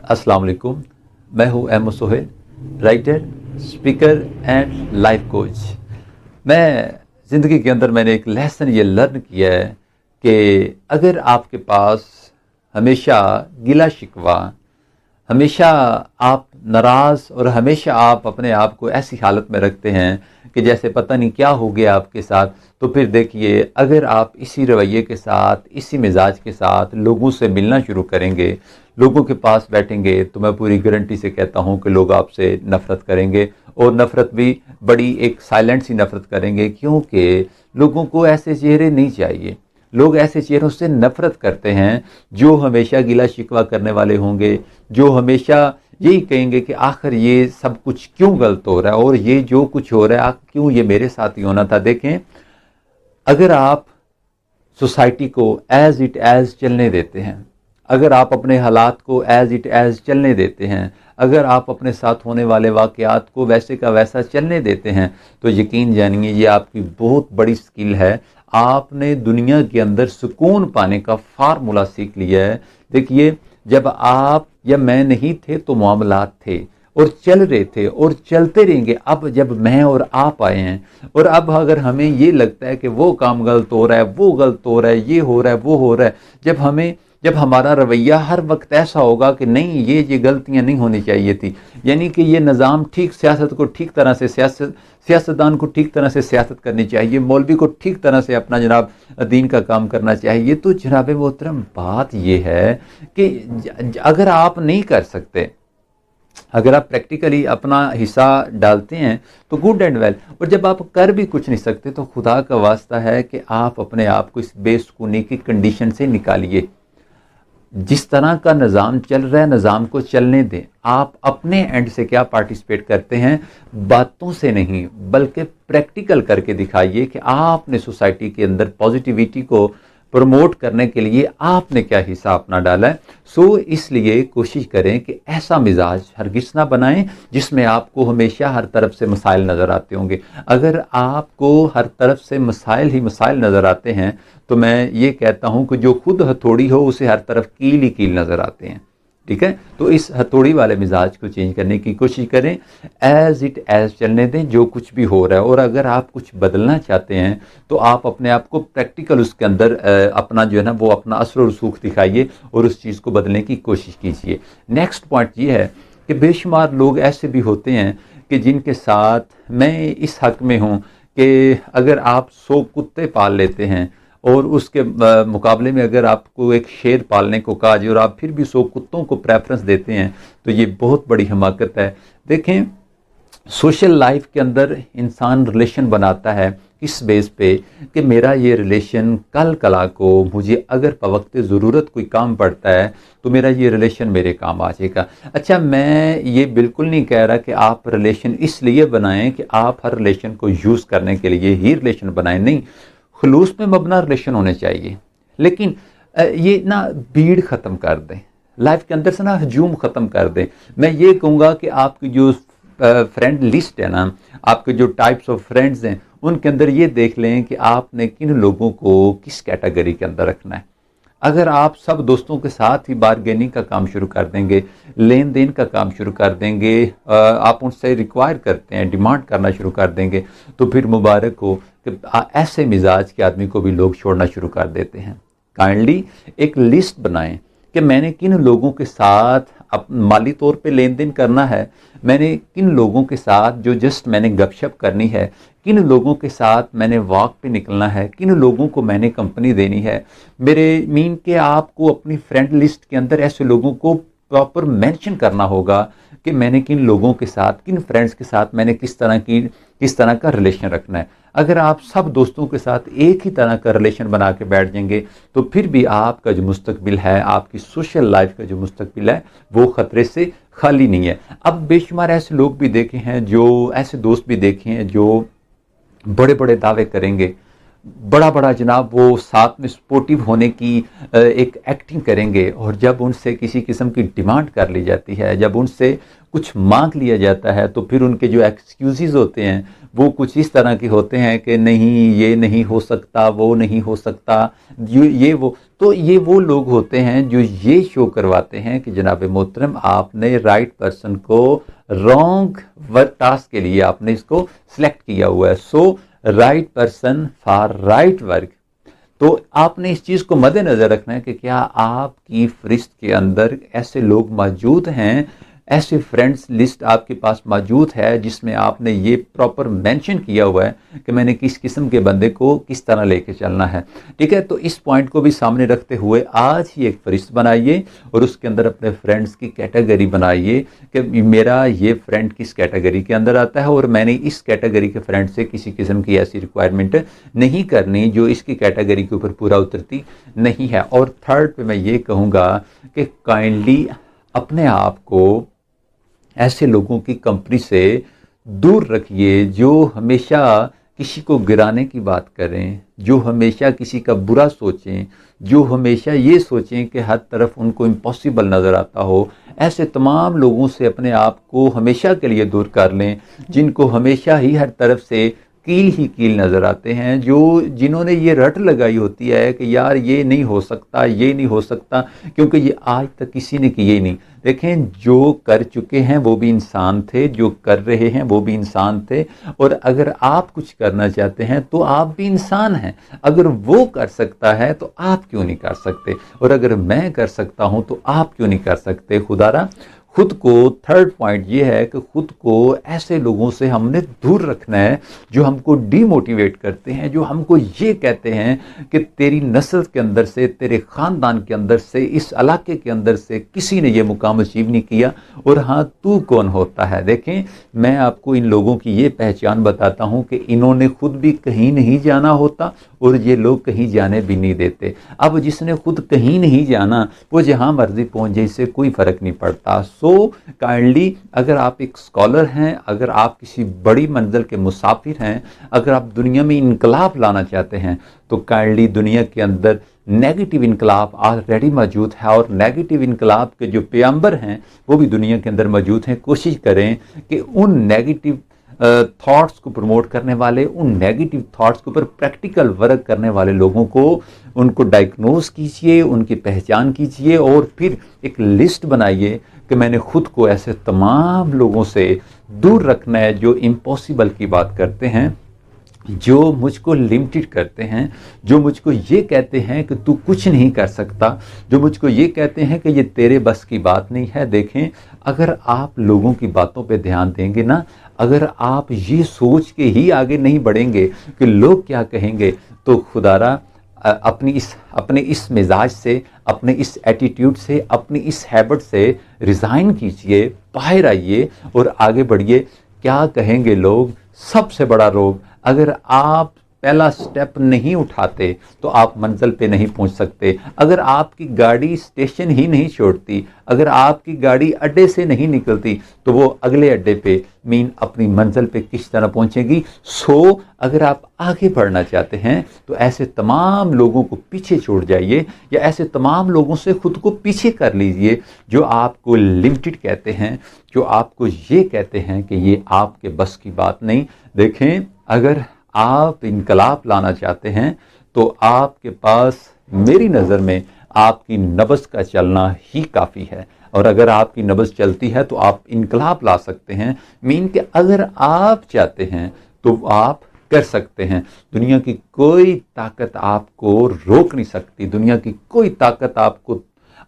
अस्सलाम वालेकुम। मैं हूं Ahmad Sohail, writer, speaker and life coach. मैं ज़िंदगी के अंदर मैंने एक लेसन ये लर्न किया है कि अगर आपके पास हमेशा गिला शिकवा, हमेशा आप नाराज़ और हमेशा आप अपने आप को ऐसी हालत में रखते हैं कि जैसे पता नहीं क्या हो गया आपके साथ, तो फिर देखिए अगर आप इसी रवैये के साथ, इसी मिजाज के साथ लोगों से मिलना शुरू करेंगे, लोगों के पास बैठेंगे, तो मैं पूरी गारंटी से कहता हूं कि लोग आपसे नफ़रत करेंगे और नफ़रत भी बड़ी एक साइलेंट सी नफ़रत करेंगे, क्योंकि लोगों को ऐसे चेहरे नहीं चाहिए। लोग ऐसे चेहरों से नफरत करते हैं जो हमेशा गिला शिकवा करने वाले होंगे, जो हमेशा यही कहेंगे कि आखिर ये सब कुछ क्यों गलत हो रहा है और ये जो कुछ हो रहा है क्यों ये मेरे साथ ही होना था। देखें, अगर आप सोसाइटी को एज इट एज चलने देते हैं, अगर आप अपने हालात को एज इट एज चलने देते हैं, अगर आप अपने साथ होने वाले वाक़यात को वैसे का वैसा चलने देते हैं, तो यकीन जानिए ये आपकी बहुत बड़ी स्किल है। आपने दुनिया के अंदर सुकून पाने का फार्मूला सीख लिया है। देखिए, जब आप या मैं नहीं थे तो मामलात थे और चल रहे थे और चलते रहेंगे। अब जब मैं और आप आए हैं और अब अगर हमें ये लगता है कि वो काम गलत हो रहा है, वो गलत हो रहा है, ये हो रहा है, वो हो रहा है, जब हमारा रवैया हर वक्त ऐसा होगा कि नहीं ये गलतियां नहीं होनी चाहिए थी, यानी कि ये निज़ाम ठीक, सियासत को ठीक तरह से सियासतदान को ठीक तरह से सियासत करनी चाहिए, मौलवी को ठीक तरह से अपना जनाब दीन का काम करना चाहिए, तो जनाब मोहतरम बात ये है कि अगर आप नहीं कर सकते, अगर आप प्रैक्टिकली अपना हिस्सा डालते हैं तो गुड एंड वेल, और जब आप कर भी कुछ नहीं सकते तो खुदा का वास्ता है कि आप अपने आप को इस बेसुकूनी की कंडीशन से निकालिए। जिस तरह का निज़ाम चल रहा है निज़ाम को चलने दें। आप अपने एंड से क्या पार्टिसिपेट करते हैं, बातों से नहीं बल्कि प्रैक्टिकल करके दिखाइए कि आपने सोसाइटी के अंदर पॉजिटिविटी को प्रमोट करने के लिए आपने क्या हिस्सा अपना डाला है। सो इसलिए कोशिश करें कि ऐसा मिजाज हरगिज़ ना बनाएं जिसमें आपको हमेशा हर तरफ से मसाइल नज़र आते होंगे। अगर आपको हर तरफ से मसाइल ही मसाइल नज़र आते हैं तो मैं ये कहता हूं कि जो खुद हथौड़ी हो उसे हर तरफ कील ही कील नज़र आते हैं। ठीक है, तो इस हथौड़ी वाले मिजाज को चेंज करने की कोशिश करें, एज इट एज चलने दें जो कुछ भी हो रहा है। और अगर आप कुछ बदलना चाहते हैं तो आप अपने आप को प्रैक्टिकल उसके अंदर अपना जो है ना वो अपना असर और रसूख दिखाइए और उस चीज़ को बदलने की कोशिश कीजिए। नेक्स्ट पॉइंट ये है कि बेशुमार लोग ऐसे भी होते हैं कि जिनके साथ मैं इस हक में हूँ कि अगर आप 100 कुत्ते पाल लेते हैं और उसके मुकाबले में अगर आपको एक शेर पालने को कहा जाए और आप फिर भी 100 कुत्तों को प्रेफरेंस देते हैं तो ये बहुत बड़ी हमाकत है। देखें, सोशल लाइफ के अंदर इंसान रिलेशन बनाता है किस बेस पे कि मेरा ये रिलेशन कल कला को मुझे अगर बवक्त ज़रूरत कोई काम पड़ता है तो मेरा ये रिलेशन मेरे काम आ जाएगा। अच्छा, मैं ये बिल्कुल नहीं कह रहा कि आप रिलेशन इसलिए बनाएं कि आप हर रिलेशन को यूज़ करने के लिए ही रिलेशन बनाएं, नहीं, खुलूस में मबना रिलेशन होने चाहिए। लेकिन ये ना भीड़ ख़त्म कर दें, लाइफ के अंदर से ना हजूम ख़त्म कर दें। मैं ये कहूँगा कि आपकी जो फ्रेंड लिस्ट है ना, आपके जो टाइप्स ऑफ फ्रेंड्स हैं, उनके अंदर ये देख लें कि आपने किन लोगों को किस कैटेगरी के अंदर रखना है। अगर आप सब दोस्तों के साथ ही बारगेनिंग का काम शुरू कर देंगे, लेन देन का काम शुरू कर देंगे, आप उनसे रिक्वायर करते हैं, डिमांड करना शुरू कर देंगे, तो फिर मुबारक हो कि ऐसे मिजाज के आदमी को भी लोग छोड़ना शुरू कर देते हैं। काइंडली एक लिस्ट बनाएं कि मैंने किन लोगों के साथ अब माली तौर पे लेन देन करना है, मैंने किन लोगों के साथ जो जस्ट मैंने गपशप करनी है, किन लोगों के साथ मैंने वॉक पे निकलना है, किन लोगों को मैंने कंपनी देनी है। मेरे मीन के आपको अपनी फ्रेंड लिस्ट के अंदर ऐसे लोगों को प्रॉपर मेंशन करना होगा कि मैंने किन लोगों के साथ, किन फ्रेंड्स के साथ मैंने किस तरह का रिलेशन रखना है। अगर आप सब दोस्तों के साथ एक ही तरह का रिलेशन बना के बैठ जाएंगे तो फिर भी आपका जो मुस्तकबिल है, आपकी सोशल लाइफ का जो मुस्तकबिल है, वो ख़तरे से खाली नहीं है। अब बेशुमार ऐसे लोग भी देखे हैं, जो ऐसे दोस्त भी देखे हैं जो बड़े बड़े दावे करेंगे, बड़ा बड़ा जनाब वो साथ में सपोर्टिव होने की एक एक्टिंग करेंगे, और जब उनसे किसी किस्म की डिमांड कर ली जाती है, जब उनसे कुछ मांग लिया जाता है, तो फिर उनके जो एक्सक्यूज़ेस होते हैं वो कुछ इस तरह के होते हैं कि नहीं ये नहीं हो सकता, वो नहीं हो सकता, ये वो। तो ये वो लोग होते हैं जो ये शो करवाते हैं कि जनाब मोहतरम आपने राइट पर्सन को रॉन्ग वर्क टास्क के लिए आपने इसको सिलेक्ट किया हुआ है। So right person for right work. तो आपने इस चीज़ को मद्देनज़र रखना है कि क्या आपकी फहरिस्त के अंदर ऐसे लोग मौजूद हैं, ऐसे फ्रेंड्स लिस्ट आपके पास मौजूद है जिसमें आपने ये प्रॉपर मेंशन किया हुआ है कि मैंने किस किस्म के बंदे को किस तरह लेके चलना है। ठीक है, तो इस पॉइंट को भी सामने रखते हुए आज ही एक फहरिस्त बनाइए और उसके अंदर अपने फ्रेंड्स की कैटेगरी बनाइए कि मेरा ये फ्रेंड किस कैटेगरी के अंदर आता है और मैंने इस कैटेगरी के फ्रेंड से किसी किस्म की ऐसी रिक्वायरमेंट नहीं करनी जो इसकी कैटेगरी के ऊपर पूरा उतरती नहीं है। और थर्ड पे मैं ये कहूँगा कि काइंडली अपने आप को ऐसे लोगों की कंपनी से दूर रखिए जो हमेशा किसी को गिराने की बात करें, जो हमेशा किसी का बुरा सोचें, जो हमेशा ये सोचें कि हर तरफ उनको इम्पॉसिबल नज़र आता हो। ऐसे तमाम लोगों से अपने आप को हमेशा के लिए दूर कर लें जिनको हमेशा ही हर तरफ से कील ही कील नज़र आते हैं, जिन्होंने ये रट लगाई होती है कि यार ये नहीं हो सकता, ये नहीं हो सकता, क्योंकि ये आज तक किसी ने किए ही नहीं। देखें, जो कर चुके हैं वो भी इंसान थे, जो कर रहे हैं वो भी इंसान थे, और अगर आप कुछ करना चाहते हैं तो आप भी इंसान हैं। अगर वो कर सकता है तो आप क्यों नहीं कर सकते, और अगर मैं कर सकता हूं तो आप क्यों नहीं कर सकते। खुदारा खुद को, थर्ड पॉइंट ये है कि खुद को ऐसे लोगों से हमने दूर रखना है जो हमको डीमोटिवेट करते हैं, जो हमको ये कहते हैं कि तेरी नस्ल के अंदर से, तेरे ख़ानदान के अंदर से, इस इलाके के अंदर से किसी ने ये मुकाम अचीव नहीं किया, और हाँ तू कौन होता है। देखें, मैं आपको इन लोगों की ये पहचान बताता हूँ कि इन्होंने खुद भी कहीं नहीं जाना होता और ये लोग कहीं जाने भी नहीं देते। अब जिसने खुद कहीं नहीं जाना वो जहाँ मर्जी पहुँच जाए, इससे कोई फ़र्क नहीं पड़ता। सो काइंडली अगर आप एक स्कॉलर हैं, अगर आप किसी बड़ी मंजिल के मुसाफिर हैं, अगर आप दुनिया में इनकलाब लाना चाहते हैं, तो काइंडली दुनिया के अंदर नेगेटिव इनकलाब ऑलरेडी मौजूद है, और नेगेटिव इनकलाब के जो पैगंबर हैं वो भी दुनिया के अंदर मौजूद हैं। कोशिश करें कि उन नेगेटिव थॉट्स को प्रमोट करने वाले, उन नेगेटिव थॉट्स के ऊपर प्रैक्टिकल वर्क करने वाले लोगों को, उनको डायग्नोज कीजिए, उनकी पहचान कीजिए, और फिर एक लिस्ट बनाइए कि मैंने खुद को ऐसे तमाम लोगों से दूर रखना है जो इम्पॉसिबल की बात करते हैं, जो मुझको लिमिटेड करते हैं, जो मुझको ये कहते हैं कि तू कुछ नहीं कर सकता, जो मुझको ये कहते हैं कि ये तेरे बस की बात नहीं है। देखें, अगर आप लोगों की बातों पे ध्यान देंगे ना, अगर आप ये सोच के ही आगे नहीं बढ़ेंगे कि लोग क्या कहेंगे, तो खुदारा अपने इस मिजाज से, अपने इस एटीट्यूड से, अपनी इस हैबिट से रिज़ाइन कीजिए, बाहर आइए और आगे बढ़िए। क्या कहेंगे लोग, सबसे बड़ा रोग। अगर आप पहला स्टेप नहीं उठाते तो आप मंजिल पे नहीं पहुंच सकते। अगर आपकी गाड़ी स्टेशन ही नहीं छोड़ती, अगर आपकी गाड़ी अड्डे से नहीं निकलती, तो वो अगले अड्डे पे अपनी मंजिल पे किस तरह पहुंचेगी। सो अगर आप आगे बढ़ना चाहते हैं तो ऐसे तमाम लोगों को पीछे छोड़ जाइए, या ऐसे तमाम लोगों से खुद को पीछे कर लीजिए जो आपको लिमिटेड कहते हैं, जो आपको ये कहते हैं कि ये आपके बस की बात नहीं। देखें, अगर आप इनकलाब लाना चाहते हैं तो आपके पास, मेरी नज़र में, आपकी नब्ज़ का चलना ही काफ़ी है, और अगर आपकी नब्ज़ चलती है तो आप इनकलाब ला सकते हैं। कि अगर आप चाहते हैं तो आप कर सकते हैं। दुनिया की कोई ताकत आपको रोक नहीं सकती, दुनिया की कोई ताकत आपको,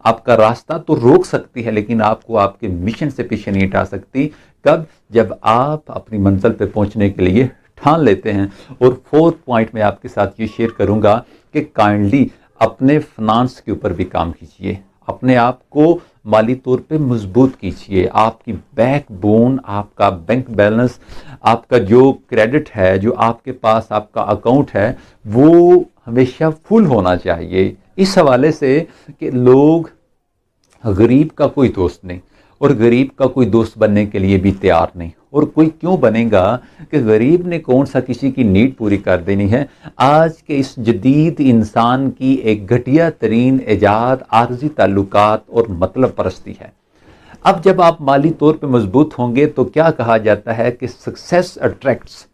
आपका रास्ता तो रोक सकती है लेकिन आपको आपके मिशन से पीछे नहीं हटा सकती। कब? जब आप अपनी मंजिल पे पहुंचने के लिए ठान लेते हैं। और फोर्थ पॉइंट में आपके साथ ये शेयर करूंगा कि काइंडली अपने फाइनेंस के ऊपर भी काम कीजिए, अपने आप को माली तौर पे मजबूत कीजिए। आपकी बैकबोन, आपका बैंक बैलेंस, आपका जो क्रेडिट है, जो आपके पास आपका अकाउंट है, वो हमेशा फुल होना चाहिए। इस हवाले से कि लोग, गरीब का कोई दोस्त नहीं, और गरीब का कोई दोस्त बनने के लिए भी तैयार नहीं। और कोई क्यों बनेगा कि गरीब ने कौन सा किसी की नीड पूरी कर देनी है। आज के इस जदीद इंसान की एक घटिया तरीन ईजाद आर्जी ताल्लुकात और मतलब परस्ती है। अब जब आप माली तौर पे मजबूत होंगे तो क्या कहा जाता है कि सक्सेस अट्रैक्ट्स,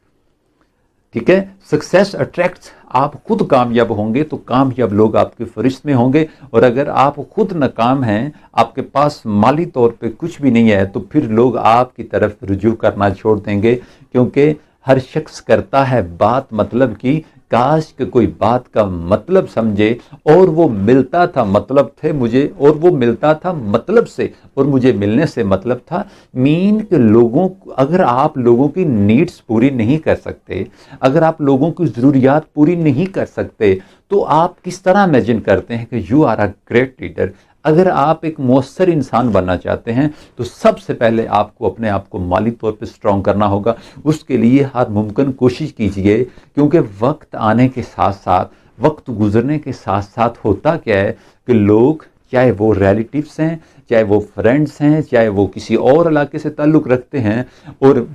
ठीक है, सक्सेस अट्रैक्ट्स। आप खुद कामयाब होंगे तो कामयाब लोग आपके फरिश्त में होंगे, और अगर आप खुद नाकाम हैं, आपके पास माली तौर पे कुछ भी नहीं है, तो फिर लोग आपकी तरफ रुजू करना छोड़ देंगे, क्योंकि हर शख्स करता है बात मतलब की। काश कि कोई बात का मतलब समझे, और वो मिलता था मतलब थे मुझे, और वो मिलता था मतलब से, और मुझे मिलने से मतलब था। मीन के लोगों, अगर आप लोगों की नीड्स पूरी नहीं कर सकते, अगर आप लोगों की ज़रूरियात पूरी नहीं कर सकते, तो आप किस तरह इमेजिन करते हैं कि you are a great leader. अगर आप एक मौसर इंसान बनना चाहते हैं तो सबसे पहले आपको अपने आप को माली तौर पे स्ट्रॉन्ग करना होगा। उसके लिए हर मुमकिन कोशिश कीजिए, क्योंकि वक्त आने के साथ साथ, वक्त गुजरने के साथ साथ होता क्या है कि लोग, चाहे वो रिलेटिव्स हैं, चाहे वो फ्रेंड्स हैं, चाहे वो किसी और इलाके से ताल्लुक़ रखते हैं, और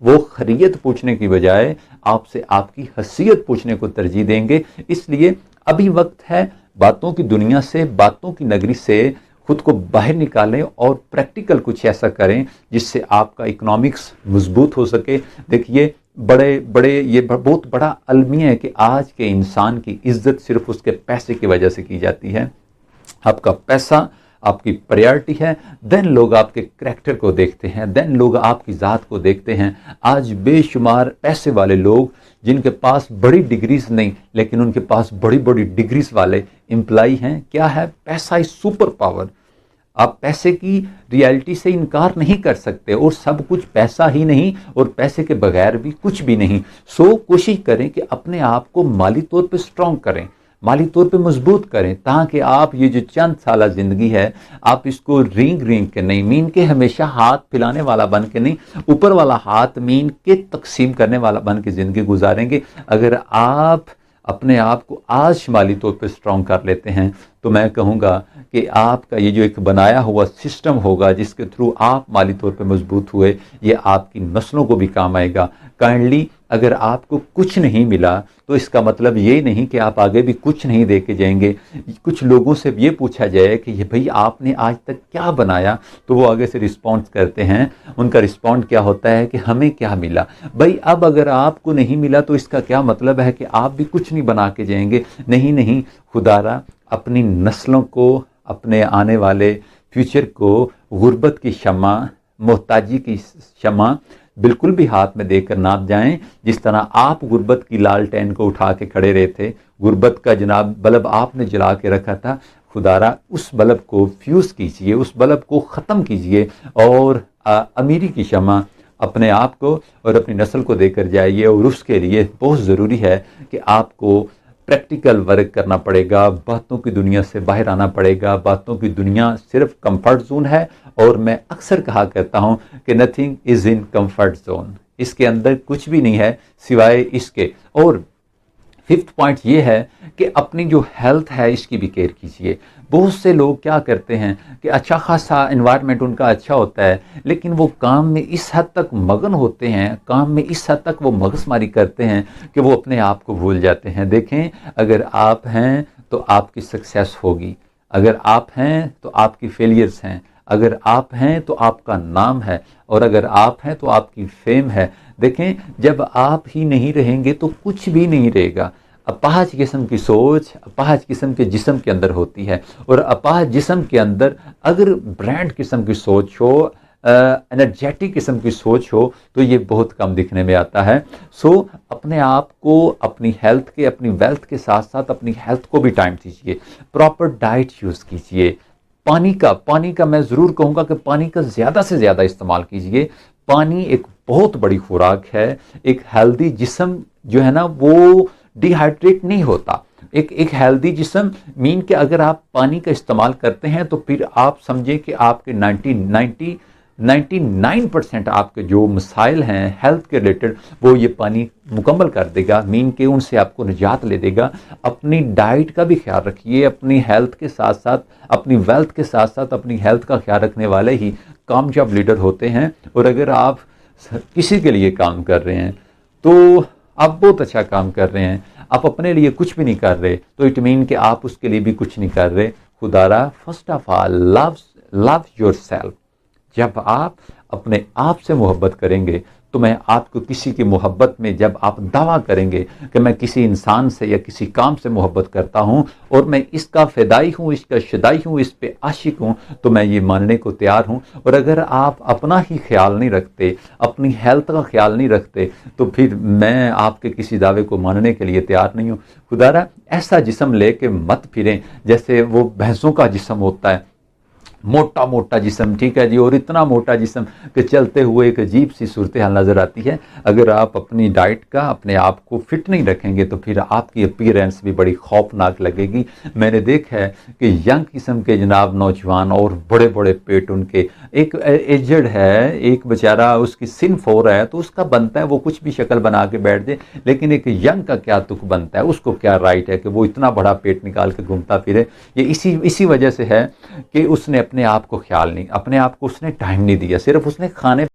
वो खैरियत पूछने की बजाय आपसे आपकी हैसियत पूछने को तरजीह देंगे। इसलिए अभी वक्त है, बातों की दुनिया से, बातों की नगरी से खुद को बाहर निकालें और प्रैक्टिकल कुछ ऐसा करें जिससे आपका इकोनॉमिक्स मजबूत हो सके। देखिए, ये बहुत बड़ा अलमिया है कि आज के इंसान की इज्जत सिर्फ उसके पैसे की वजह से की जाती है। आपका पैसा आपकी प्रायोरिटी है, देन लोग आपके करैक्टर को देखते हैं, देन लोग आपकी ज़ात को देखते हैं। आज बेशुमार पैसे वाले लोग, जिनके पास बड़ी डिग्रीज नहीं लेकिन उनके पास बड़ी बड़ी डिग्रीज वाले एम्प्लॉय हैं। क्या है? पैसा इज सुपर पावर। आप पैसे की रियलिटी से इनकार नहीं कर सकते, और सब कुछ पैसा ही नहीं, और पैसे के बगैर भी कुछ भी नहीं। सो कोशिश करें कि अपने आप को माली तौर पे स्ट्रॉन्ग करें, माली तौर पे मजबूत करें, ताकि आप ये जो चंद साल ज़िंदगी है, आप इसको रींग रींग के नहीं, मीन के हमेशा हाथ फैलाने वाला बन के नहीं, ऊपर वाला हाथ मीन के तकसीम करने वाला बन के ज़िंदगी गुजारेंगे। अगर आप अपने आप को आज माली तौर पे स्ट्रॉन्ग कर लेते हैं, तो मैं कहूँगा कि आपका ये जो एक बनाया हुआ सिस्टम होगा जिसके थ्रू आप माली तौर पे मजबूत हुए, ये आपकी नस्लों को भी काम आएगा। काइंडली, अगर आपको कुछ नहीं मिला तो इसका मतलब ये नहीं कि आप आगे भी कुछ नहीं दे के जाएंगे। कुछ लोगों से ये पूछा जाए कि ये भाई आपने आज तक क्या बनाया, तो वो आगे से रिस्पॉन्स करते हैं। उनका रिस्पॉन्ड क्या होता है कि हमें क्या मिला। भाई अब अगर आपको नहीं मिला तो इसका क्या मतलब है कि आप भी कुछ नहीं बना के जाएंगे। नहीं नहीं, खुदारा अपनी नस्लों को, अपने आने वाले फ्यूचर को गुर्बत की शमा, मोहताजी की शमा बिल्कुल भी हाथ में देकर ना जाएं। जिस तरह आप गुर्बत की लालटेन को उठा के खड़े रहे थे, गुर्बत का जनाब बल्ब आपने जला के रखा था, खुदारा उस बल्ब को फ्यूज कीजिए, उस बल्ब को ख़त्म कीजिए, और अमीरी की शमा अपने आप को और अपनी नस्ल को देकर जाइए। और उसके लिए बहुत ज़रूरी है कि आपको प्रैक्टिकल वर्क करना पड़ेगा, बातों की दुनिया से बाहर आना पड़ेगा। बातों की दुनिया सिर्फ कंफर्ट जोन है, और मैं अक्सर कहा करता हूं कि nothing is in comfort zone, इसके अंदर कुछ भी नहीं है सिवाय इसके। और फिफ्थ पॉइंट ये है कि अपनी जो हेल्थ है इसकी भी केयर कीजिए। बहुत से लोग क्या करते हैं कि अच्छा खासा एनवायरनमेंट उनका अच्छा होता है, लेकिन वो काम में इस हद तक मगन होते हैं, काम में इस हद तक वो मगजमारी करते हैं कि वो अपने आप को भूल जाते हैं। देखें, अगर आप हैं तो आपकी सक्सेस होगी, अगर आप हैं तो आपकी फेलियर्स हैं, अगर आप हैं तो आपका नाम है, और अगर आप हैं तो आपकी फेम है। देखें, जब आप ही नहीं रहेंगे तो कुछ भी नहीं रहेगा। अपाहज किस्म की सोच अपाहज किस्म के जिस्म के अंदर होती है, और अपाहज जिस्म के अंदर अगर ब्रांड किस्म की सोच हो, एनर्जेटिक किस्म की सोच हो, तो ये बहुत कम दिखने में आता है। सो अपने आप को, अपनी हेल्थ के, अपनी वेल्थ के साथ साथ अपनी हेल्थ को भी टाइम दीजिए। प्रॉपर डाइट यूज़ कीजिए। पानी का मैं ज़रूर कहूँगा कि पानी का ज़्यादा से ज़्यादा इस्तेमाल कीजिए। पानी एक बहुत बड़ी खुराक है। एक हेल्दी जिस्म जो है ना, वो डिहाइड्रेट नहीं होता। एक हेल्दी जिस्म मीन के अगर आप पानी का इस्तेमाल करते हैं तो फिर आप समझें कि आपके 99% आपके जो मसाइल हैं हेल्थ के रिलेटेड, वो ये पानी मुकम्मल कर देगा। मीन के उनसे आपको निजात ले देगा। अपनी डाइट का भी ख्याल रखिए। अपनी हेल्थ के साथ साथ, अपनी वेल्थ के साथ साथ अपनी हेल्थ का ख्याल रखने वाले ही कामयाब लीडर होते हैं। और अगर आप किसी के लिए काम कर रहे हैं तो आप बहुत अच्छा काम कर रहे हैं, आप अपने लिए कुछ भी नहीं कर रहे, तो इट मीन कि आप उसके लिए भी कुछ नहीं कर रहे। खुदारा first of all love yourself. जब आप अपने आप से मोहब्बत करेंगे तो मैं आपको किसी की मोहब्बत में, जब आप दावा करेंगे कि मैं किसी इंसान से या किसी काम से मोहब्बत करता हूं और मैं इसका फ़िदाई हूं, इसका शदाई हूं, इस पे आशिक हूं, तो मैं ये मानने को तैयार हूं। और अगर आप अपना ही ख्याल नहीं रखते, अपनी हेल्थ का ख्याल नहीं रखते, तो फिर मैं आपके किसी दावे को मानने के लिए तैयार नहीं हूं। खुदारा ऐसा जिस्म लेके मत फिरें जैसे वो भैंसों का जिस्म होता है, मोटा मोटा जिस्म, ठीक है जी, और इतना मोटा जिस्म कि चलते हुए एक अजीब सी सूरत हाल नज़र आती है। अगर आप अपनी डाइट का अपने आप को फिट नहीं रखेंगे तो फिर आपकी अपीयरेंस भी बड़ी खौफनाक लगेगी। मैंने देखा है कि यंग किस्म के जनाब नौजवान और बड़े बड़े पेट उनके, एक एजड है, एक बेचारा उसकी सिन्फ हो रहा है तो उसका बनता है वो कुछ भी शक्ल बना के बैठ जाए, लेकिन एक यंग का क्या तुक बनता है, उसको क्या राइट है कि वो इतना बड़ा पेट निकाल के घूमता फिरे। ये इसी वजह से है कि उसने अपने आप को ख्याल नहीं, अपने आप को उसने टाइम नहीं दिया, सिर्फ उसने खाने